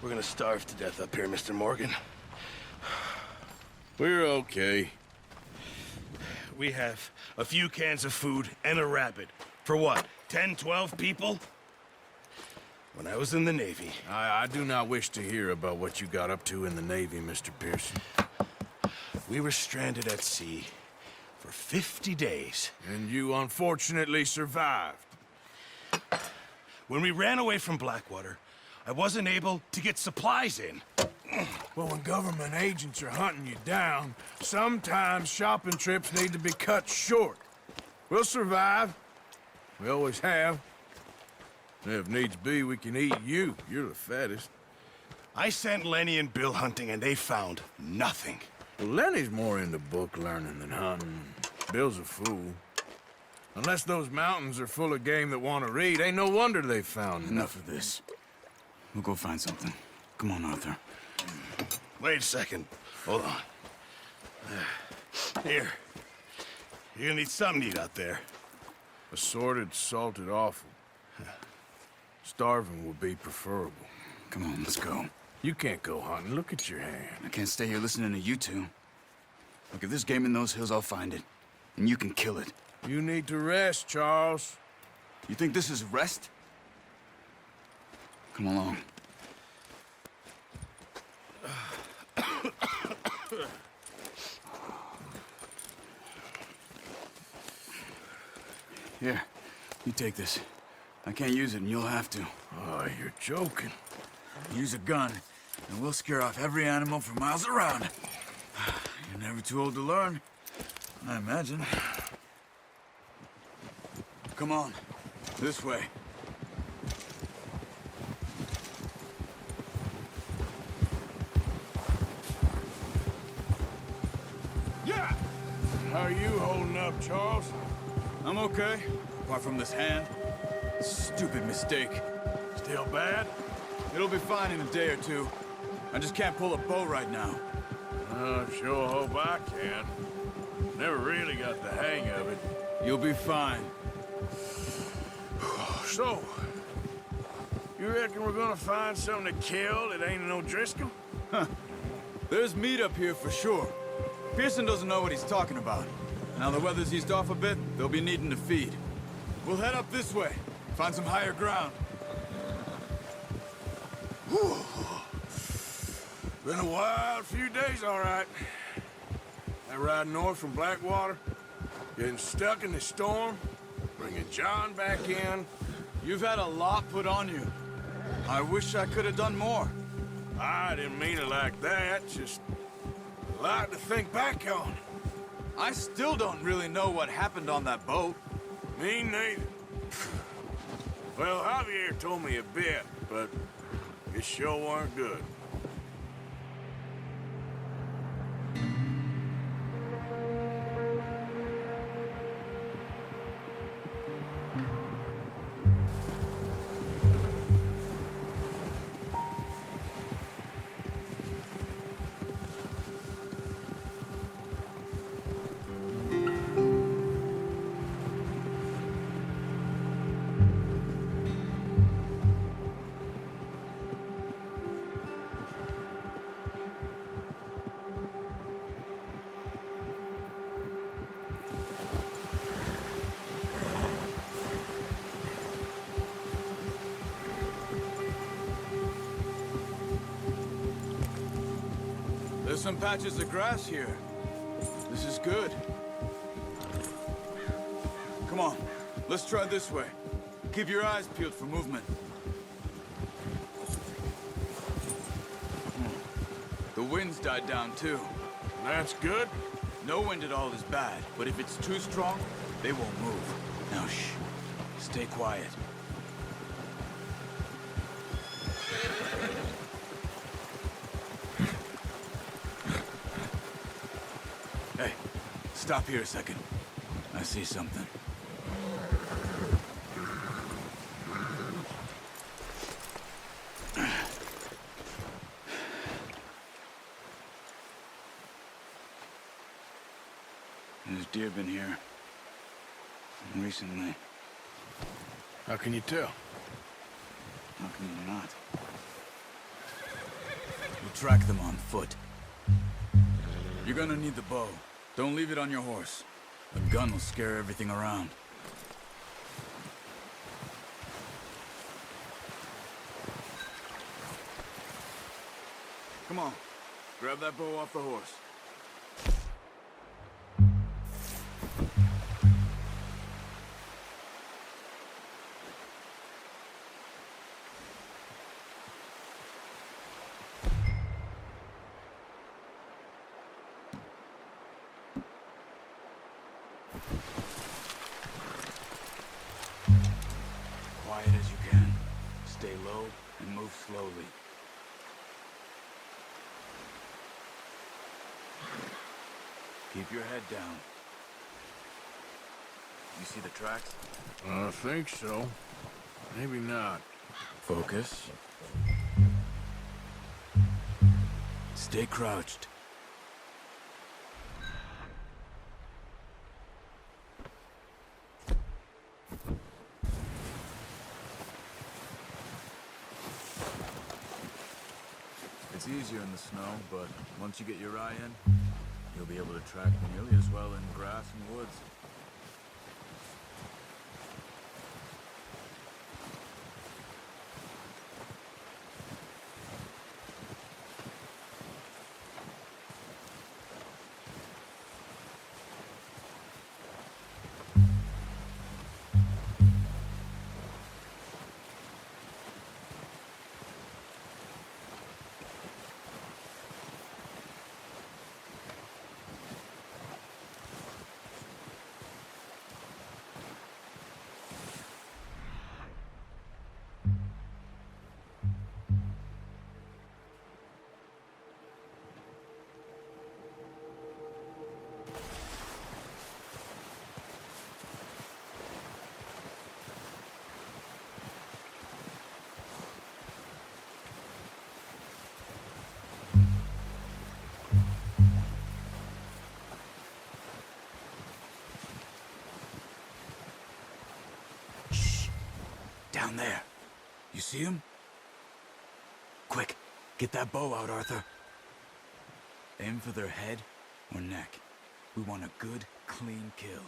We're gonna starve to death up here, Mr. Morgan. We're okay. We have a few cans of food and a rabbit. For what, 10, 12 people? When I was in the Navy... I do not wish to hear about what you got up to in the Navy, Mr. Pearson. We were stranded at sea for 50 days. And you unfortunately survived. When we ran away from Blackwater, I wasn't able to get supplies in. Well, when government agents are hunting you down, sometimes shopping trips need to be cut short. We'll survive. We always have. And if needs be, we can eat you. You're the fattest. I sent Lenny and Bill hunting, and they found nothing. Well, Lenny's more into book learning than hunting. Bill's a fool. Unless those mountains are full of game that want to read, ain't no wonder they found Enough of this. We'll go find something. Come on, Arthur. Wait a second. Hold on. Here. You're gonna need something to eat out there. Assorted, salted offal. Starving would be preferable. Come on, let's go. You can't go hunting. Look at your hand. I can't stay here listening to you two. Look, if there's game in those hills, I'll find it. And you can kill it. You need to rest, Charles. You think this is rest? Come along. Here, you take this. I can't use it, and you'll have to. Oh, you're joking. Use a gun, and we'll scare off every animal for miles around. You're never too old to learn, I imagine. Come on, this way. Yeah! How are you holding up, Charles? I'm okay, apart from this hand. Stupid mistake. Still bad? It'll be fine in a day or two. I just can't pull a bow right now. I sure hope I can. Never really got the hang of it. You'll be fine. So, you reckon we're gonna find something to kill that ain't no Driscoll? There's meat up here for sure. Pearson doesn't know what he's talking about. Now the weather's eased off a bit, they'll be needing to feed. We'll head up this way, find some higher ground. Whew. Been a wild few days, all right. That ride north from Blackwater, getting stuck in the storm, bringing John back in. You've had a lot put on you. I wish I could have done more. I didn't mean it like that, just a lot to think back on. I still don't really know what happened on that boat. Me neither. Well, Javier told me a bit, but it sure weren't good. There's some patches of grass here. This is good. Come on, let's try this way. Keep your eyes peeled for movement. The wind's died down too. That's good. No wind at all is bad, but if it's too strong, they won't move. Now shh, stay quiet. Hey, stop here a second. I see something. There's deer been here. Recently. How can you tell? How can you not? track them on foot. You're gonna need the bow. Don't leave it on your horse. A gun will scare everything around. Come on. Grab that bow off the horse. Quiet as you can. Stay low and move slowly. Keep your head down. You see the tracks? I think so. Maybe not. Focus. Stay crouched. It's easier in the snow, but once you get your eye in, you'll be able to track nearly as well in grass and woods. Down there. You see him? Quick, get that bow out, Arthur. Aim for their head or neck. We want a good, clean kill.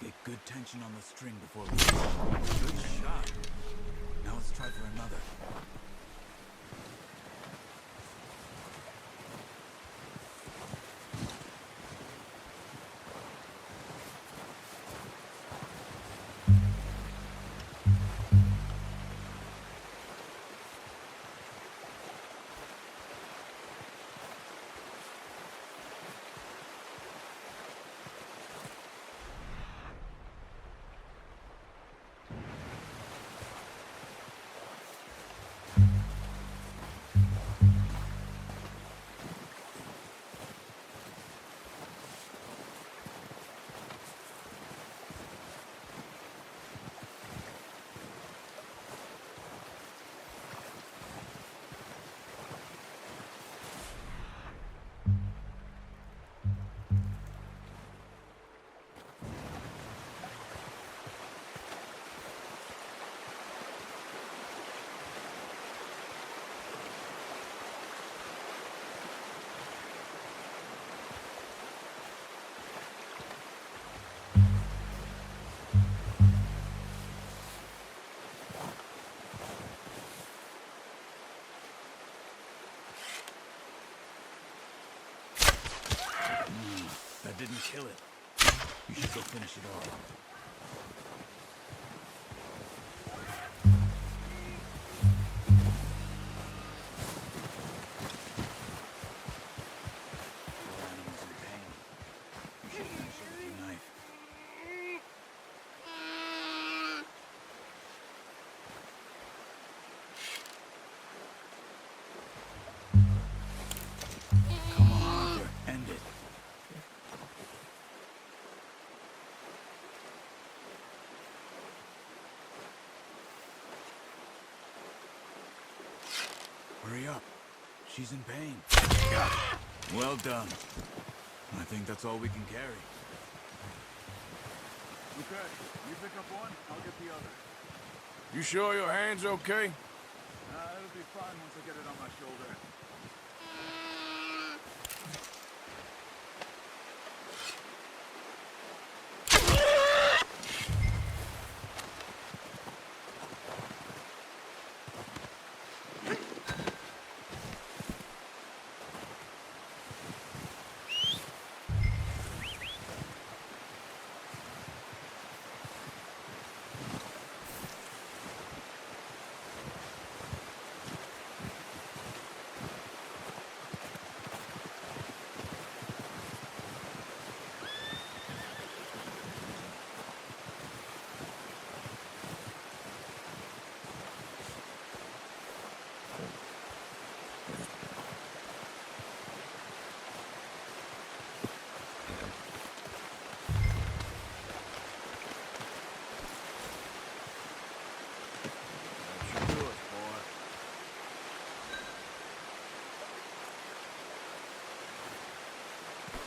Get good tension on the string before we... Good shot. Now let's try for another. That didn't kill it. You should go finish it off. Poor animal's in pain. You should finish it with your knife. Come on, Arthur. End it. Hurry up. She's in pain. Well done. I think that's all we can carry. Okay, you pick up one, I'll get the other. You sure your hand's okay? It'll be fine once I get it on my shoulder.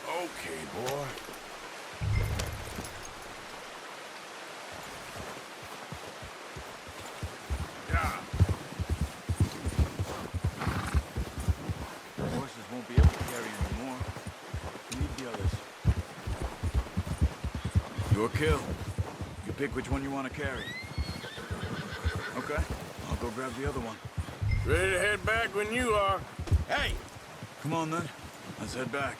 Okay, boy. Yeah. The horses won't be able to carry anymore. We need the others. Your kill. You pick which one you want to carry. Okay, I'll go grab the other one. Ready to head back when you are. Hey! Come on then, let's head back.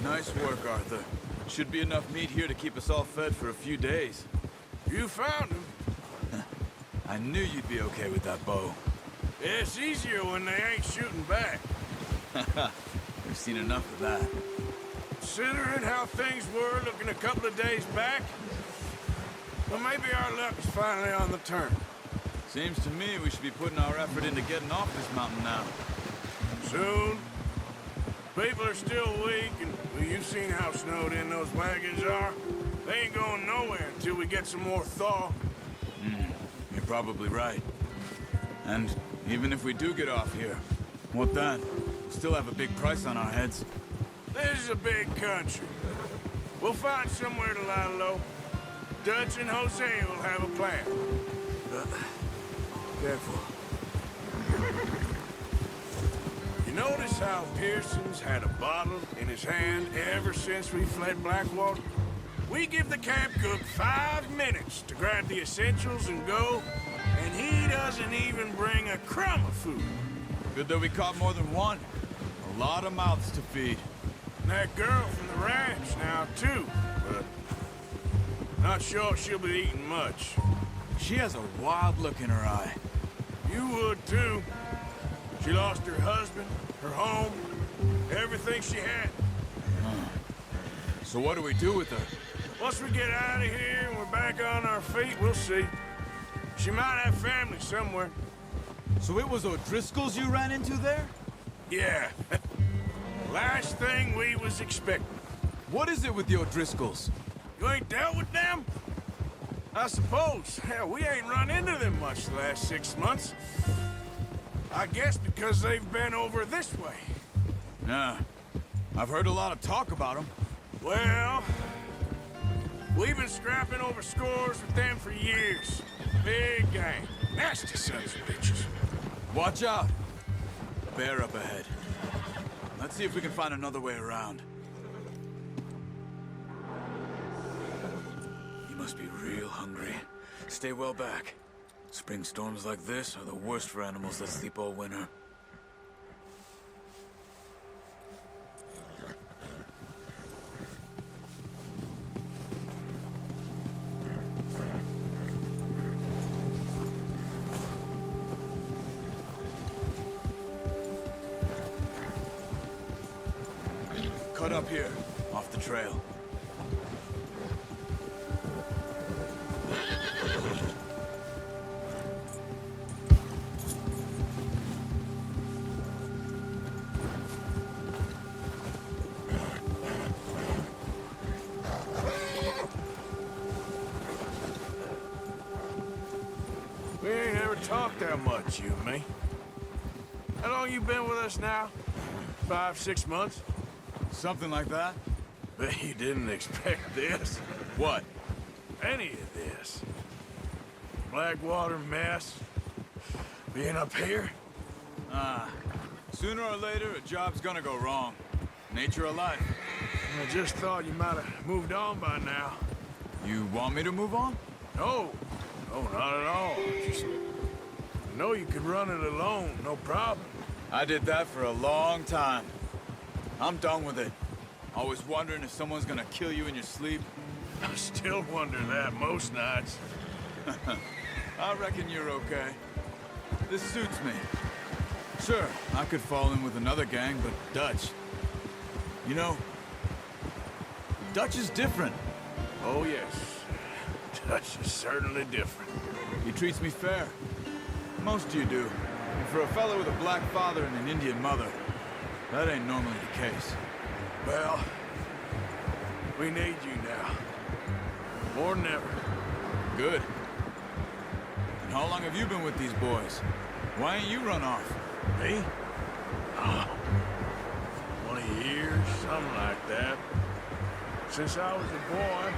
Nice work, Arthur. Should be enough meat here to keep us all fed for a few days. You found him. I knew you'd be okay with that bow. It's easier when they ain't shooting back. We've seen enough of that. Considering how things were looking a couple of days back, well, maybe our luck's finally on the turn. Seems to me we should be putting our effort into getting off this mountain now. Soon. People are still weak, and well, you've seen how snowed in those wagons are. They ain't going nowhere until we get some more thaw. You're probably right. And even if we do get off here, what then? We'll still have a big price on our heads. This is a big country. We'll find somewhere to lie low. Dutch and Jose will have a plan. Careful. You notice how Pearson's had a bottle in his hand ever since we fled Blackwater? We give the camp cook 5 minutes to grab the essentials and go, and he doesn't even bring a crumb of food. Good that we caught more than one. A lot of mouths to feed. And that girl from the ranch now, too, but not sure she'll be eating much. She has a wild look in her eye. You would, too. She lost her husband, her home, everything she had. So what do we do with her? Once we get out of here and we're back on our feet, we'll see. She might have family somewhere. So it was O'Driscoll's you ran into there? Yeah. Last thing we was expecting. What is it with the O'Driscolls? You ain't dealt with them? I suppose. Hell, we ain't run into them much the last 6 months. I guess because they've been over this way. Nah. I've heard a lot of talk about them. Well, we've been scrapping over scores with them for years. Big gang. Nasty sons of bitches. Watch out! Bear up ahead. Let's see if we can find another way around. You must be real hungry. Stay well back. Spring storms like this are the worst for animals that sleep all winter. Cut up here, off the trail. We ain't ever talked that much, you and me. How long you been with us now? 5, 6 months? Something like that? Bet you didn't expect this. What? Any of this. Blackwater mess. Being up here. Sooner or later, a job's gonna go wrong. Nature of life. I just thought you might have moved on by now. You want me to move on? No. No, not at all. Just... I know you could run it alone, no problem. I did that for a long time. I'm done with it. Always wondering if someone's gonna kill you in your sleep. I still wonder that most nights. I reckon you're okay. This suits me. Sure, I could fall in with another gang, but Dutch... You know, Dutch is different. Oh, yes. Dutch is certainly different. He treats me fair. Most of you do. And for a fellow with a black father and an Indian mother, that ain't normally the case. Well, we need you now. More than ever. Good. And how long have you been with these boys? Why ain't you run off? Me? Oh, 20 years, something like that. Since I was a boy.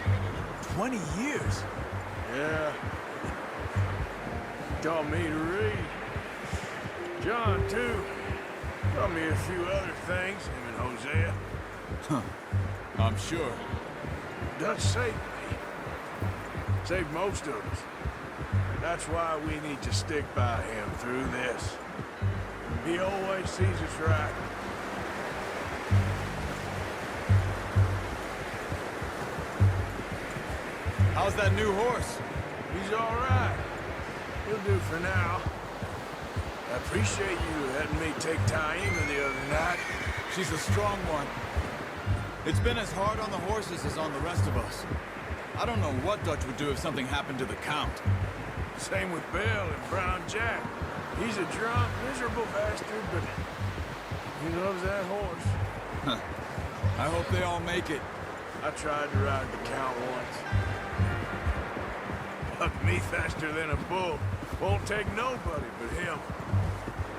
20 years? Yeah. Taught me to read. John, too. Taught me a few other things, him and Hosea. I'm sure. Dutch saved me. Saved most of us. That's why we need to stick by him through this. He always sees us right. How's that new horse? He's all right. He'll do for now. I appreciate you letting me take Taima the other night. She's a strong one. It's been as hard on the horses as on the rest of us. I don't know what Dutch would do if something happened to the Count. Same with Bill and Brown Jack. He's a drunk, miserable bastard, but he loves that horse. I hope they all make it. I tried to ride the Count once. Bucked me faster than a bull. Won't take nobody but him.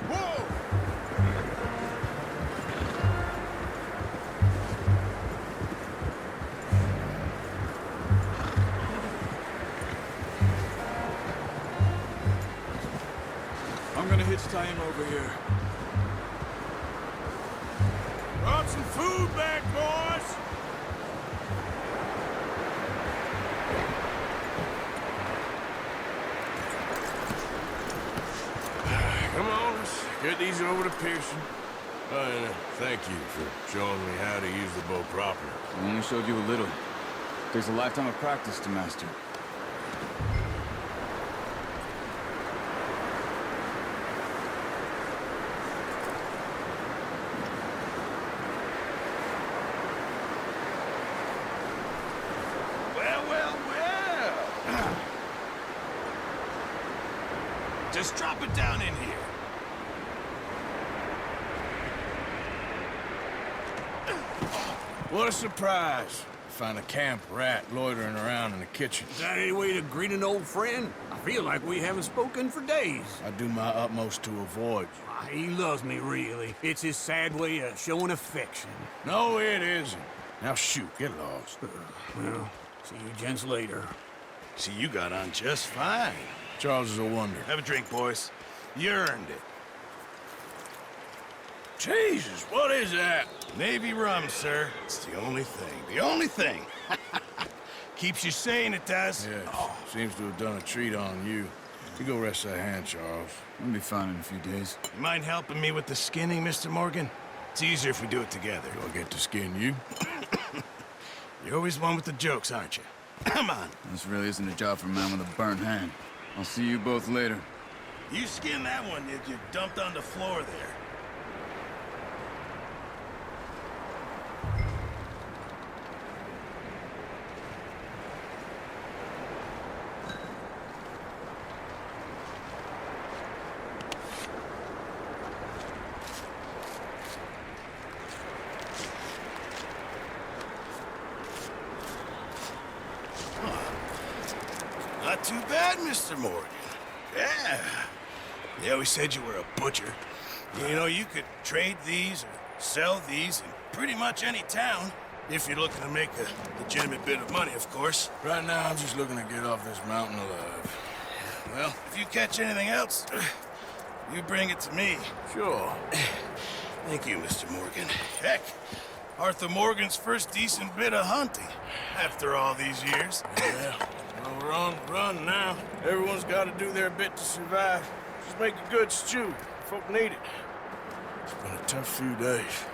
Whoa! I'm gonna hitch Taima over here. Brought some food back, boys! Come on, let's get these over to Pearson. And thank you for showing me how to use the bow properly. I only showed you a little. Takes a lifetime of practice to master. Well, well, well. Just drop it down in here. What a surprise. Find a camp rat loitering around in the kitchen. Is that any way to greet an old friend? I feel like we haven't spoken for days. I do my utmost to avoid you. He loves me, really. It's his sad way of showing affection. No, it isn't. Now shoot, get lost. Well, see you gents later. See, you got on just fine. Charles is a wonder. Have a drink, boys. You earned it. Jesus, what is that? Navy rum, sir. It's the only thing. The only thing. Keeps you sane, it does. Yes, seems to have done a treat on you. You go rest that hand, Charles. We'll be fine in a few days. You mind helping me with the skinning, Mr. Morgan? It's easier if we do it together. Do I get to skin you? You're always one with the jokes, aren't you? Come on. This really isn't a job for a man with a burnt hand. I'll see you both later. You skinned that one that you dumped on the floor there. Not too bad, Mr. Morgan. Yeah. They always said you were a butcher. You know, you could trade these or sell these in pretty much any town. If you're looking to make a legitimate bit of money, of course. Right now, I'm just looking to get off this mountain alive. Well, if you catch anything else, you bring it to me. Sure. Thank you, Mr. Morgan. Heck, Arthur Morgan's first decent bit of hunting after all these years. Yeah. Well, we're on the run now. Everyone's got to do their bit to survive. Just make a good stew. Folk need it. It's been a tough few days.